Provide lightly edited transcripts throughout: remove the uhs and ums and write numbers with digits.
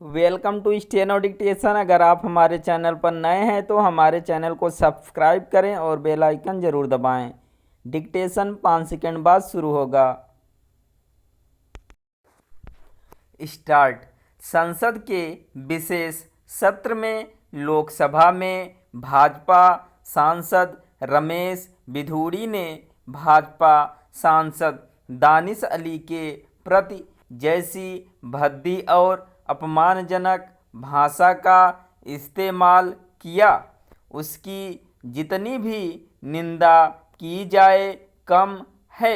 Welcome to steno dictation. अगर आप हमारे चैनल पर नए हैं तो हमारे चैनल को सब्सक्राइब करें और बेल आइकन ज़रूर दबाएं। डिक्टेशन 5 सेकंड बाद शुरू होगा। स्टार्ट। संसद के विशेष सत्र में लोकसभा में भाजपा सांसद रमेश बिधूड़ी ने भाजपा सांसद दानिश अली के प्रति जैसी भद्दी और अपमानजनक भाषा का इस्तेमाल किया, उसकी जितनी भी निंदा की जाए कम है।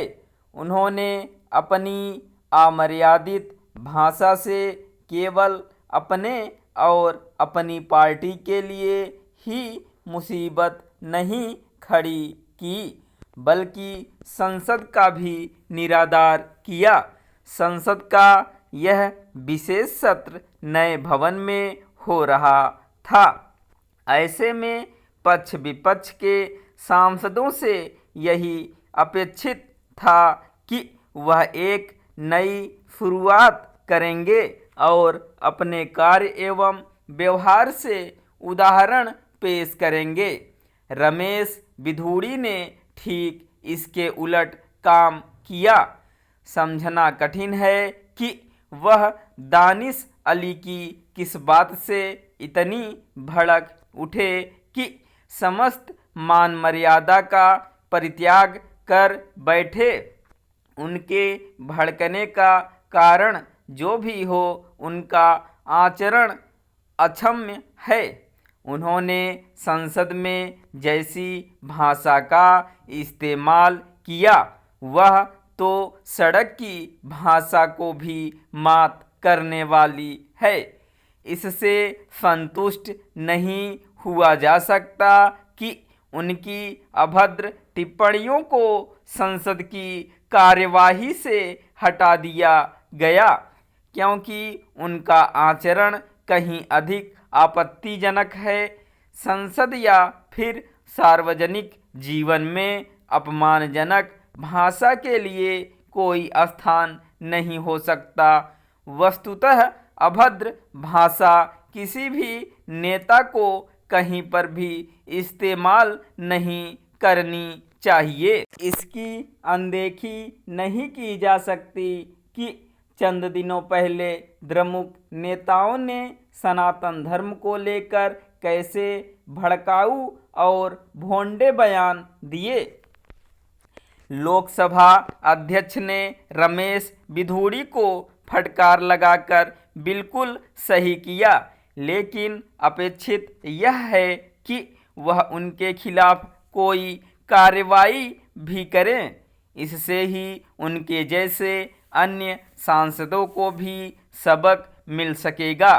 उन्होंने अपनी अमर्यादित भाषा से केवल अपने और अपनी पार्टी के लिए ही मुसीबत नहीं खड़ी की, बल्कि संसद का भी निरादर किया। संसद का यह विशेष सत्र नए भवन में हो रहा था। ऐसे में पक्ष विपक्ष के सांसदों से यही अपेक्षित था कि वह एक नई शुरुआत करेंगे और अपने कार्य एवं व्यवहार से उदाहरण पेश करेंगे। रमेश बिधूड़ी ने ठीक इसके उलट काम किया। समझना कठिन है कि वह दानिश अली की किस बात से इतनी भड़क उठे कि समस्त मान मर्यादा का परित्याग कर बैठे। उनके भड़कने का कारण जो भी हो, उनका आचरण अक्षम्य है। उन्होंने संसद में जैसी भाषा का इस्तेमाल किया, वह तो सड़क की भाषा को भी मात करने वाली है। इससे संतुष्ट नहीं हुआ जा सकता कि उनकी अभद्र टिप्पणियों को संसद की कार्यवाही से हटा दिया गया, क्योंकि उनका आचरण कहीं अधिक आपत्तिजनक है। संसद या फिर सार्वजनिक जीवन में अपमानजनक भाषा के लिए कोई स्थान नहीं हो सकता। वस्तुतः अभद्र भाषा किसी भी नेता को कहीं पर भी इस्तेमाल नहीं करनी चाहिए। इसकी अनदेखी नहीं की जा सकती कि चंद दिनों पहले द्रमुक नेताओं ने सनातन धर्म को लेकर कैसे भड़काऊ और भोंडे बयान दिए। लोकसभा अध्यक्ष ने रमेश बिधूड़ी को फटकार लगाकर बिल्कुल सही किया, लेकिन अपेक्षित यह है कि वह उनके खिलाफ कोई कार्रवाई भी करें। इससे ही उनके जैसे अन्य सांसदों को भी सबक मिल सकेगा।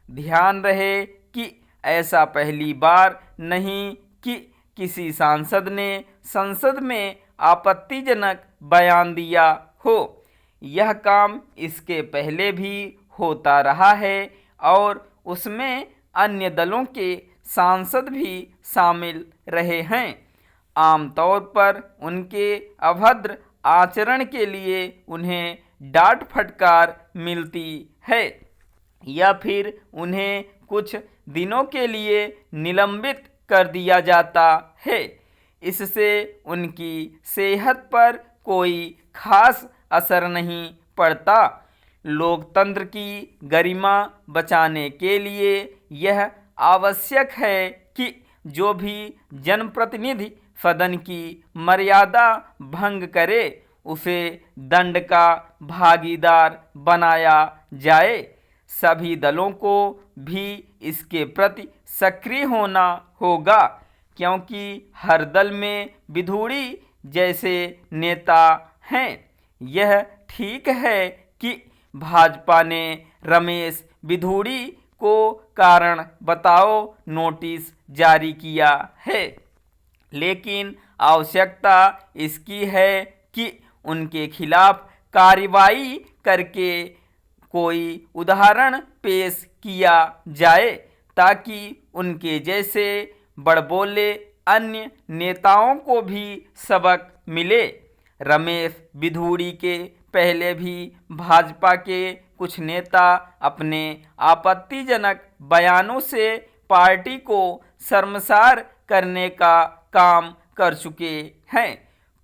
ध्यान रहे कि ऐसा पहली बार नहीं कि किसी सांसद ने संसद में आपत्तिजनक बयान दिया हो। यह काम इसके पहले भी होता रहा है और उसमें अन्य दलों के सांसद भी शामिल रहे हैं। आमतौर पर उनके अभद्र आचरण के लिए उन्हें डांट फटकार मिलती है या फिर उन्हें कुछ दिनों के लिए निलंबित कर दिया जाता है। इससे उनकी सेहत पर कोई खास असर नहीं पड़ता। लोकतंत्र की गरिमा बचाने के लिए यह आवश्यक है कि जो भी जनप्रतिनिधि सदन की मर्यादा भंग करे, उसे दंड का भागीदार बनाया जाए। सभी दलों को भी इसके प्रति सक्रिय होना होगा, क्योंकि हर दल में बिधूड़ी जैसे नेता हैं। यह ठीक है कि भाजपा ने रमेश बिधूड़ी को कारण बताओ नोटिस जारी किया है, लेकिन आवश्यकता इसकी है कि उनके खिलाफ कार्रवाई करके कोई उदाहरण पेश किया जाए, ताकि उनके जैसे बड़बोले अन्य नेताओं को भी सबक मिले। रमेश बिधूड़ी के पहले भी भाजपा के कुछ नेता अपने आपत्तिजनक बयानों से पार्टी को शर्मसार करने का काम कर चुके हैं।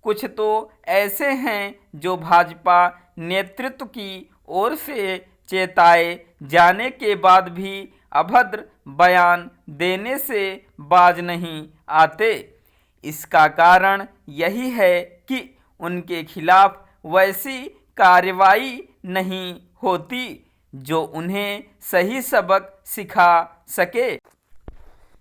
कुछ तो ऐसे हैं जो भाजपा नेतृत्व की ओर से चेताए जाने के बाद भी अभद्र बयान देने से बाज नहीं आते। इसका कारण यही है कि उनके खिलाफ वैसी कार्रवाई नहीं होती जो उन्हें सही सबक सिखा सके।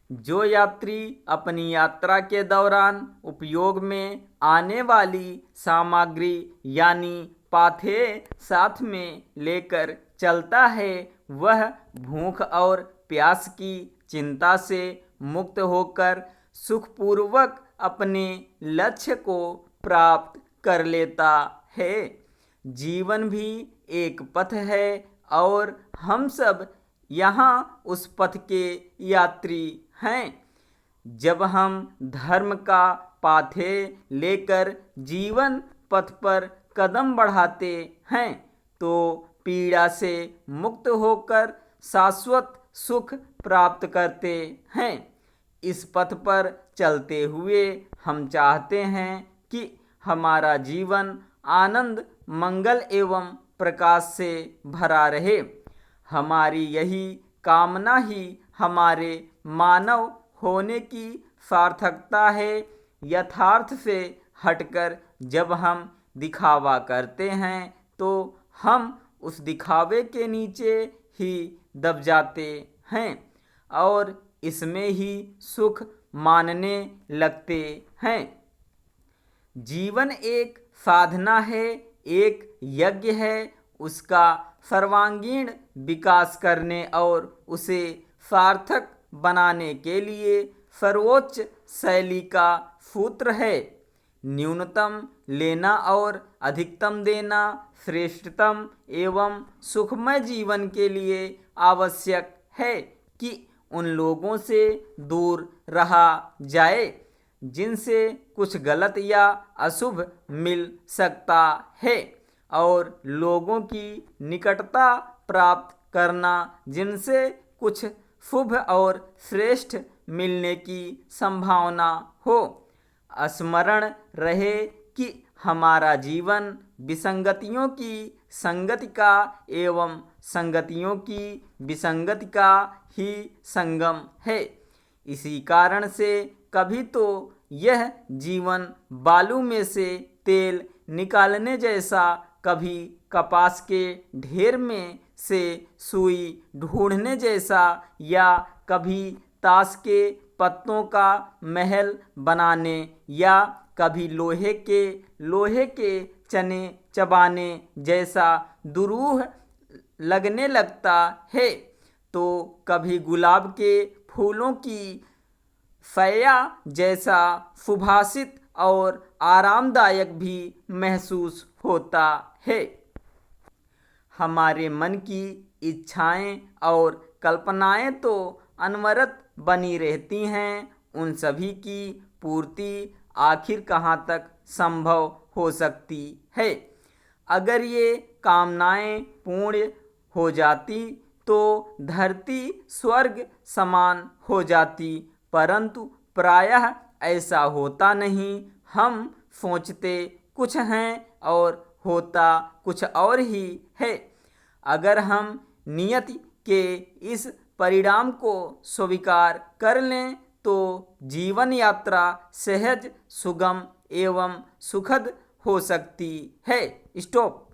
जो यात्री अपनी यात्रा के दौरान उपयोग में आने वाली सामग्री यानी पाथे साथ में लेकर चलता है, वह भूख और प्यास की चिंता से मुक्त होकर सुखपूर्वक अपने लक्ष्य को प्राप्त कर लेता है। जीवन भी एक पथ है और हम सब यहाँ उस पथ के यात्री हैं। जब हम धर्म का पाथे लेकर जीवन पथ पर कदम बढ़ाते हैं तो पीड़ा से मुक्त होकर शाश्वत सुख प्राप्त करते हैं। इस पथ पर चलते हुए हम चाहते हैं कि हमारा जीवन आनंद, मंगल एवं प्रकाश से भरा रहे। हमारी यही कामना ही हमारे मानव होने की सार्थकता है। यथार्थ से हटकर जब हम दिखावा करते हैं तो हम उस दिखावे के नीचे ही दब जाते हैं और इसमें ही सुख मानने लगते हैं। जीवन एक साधना है, एक यज्ञ है। उसका सर्वांगीण विकास करने और उसे सार्थक बनाने के लिए सर्वोच्च शैली का सूत्र है न्यूनतम लेना और अधिकतम देना। श्रेष्ठतम एवं सुखमय जीवन के लिए आवश्यक है कि उन लोगों से दूर रहा जाए जिनसे कुछ गलत या अशुभ मिल सकता है और लोगों की निकटता प्राप्त करना जिनसे कुछ शुभ और श्रेष्ठ मिलने की संभावना हो। स्मरण रहे कि हमारा जीवन विसंगतियों की संगति का एवं संगतियों की विसंगति का ही संगम है। इसी कारण से कभी तो यह जीवन बालू में से तेल निकालने जैसा, कभी कपास के ढेर में से सुई ढूंढने जैसा या कभी ताश के पत्तों का महल बनाने या कभी लोहे के चने चबाने जैसा दुरूह लगने लगता है, तो कभी गुलाब के फूलों की फैया जैसा सुभाषित और आरामदायक भी महसूस होता है। हमारे मन की इच्छाएं और कल्पनाएं तो अनवरत बनी रहती हैं। उन सभी की पूर्ति आखिर कहाँ तक संभव हो सकती है? अगर ये कामनाएं पूर्ण हो जाती तो धरती स्वर्ग समान हो जाती, परंतु प्रायः ऐसा होता नहीं। हम सोचते कुछ हैं और होता कुछ और ही है। अगर हम नियति के इस परिणाम को स्वीकार कर लें तो जीवन यात्रा सहज, सुगम एवं सुखद हो सकती है। स्टॉप।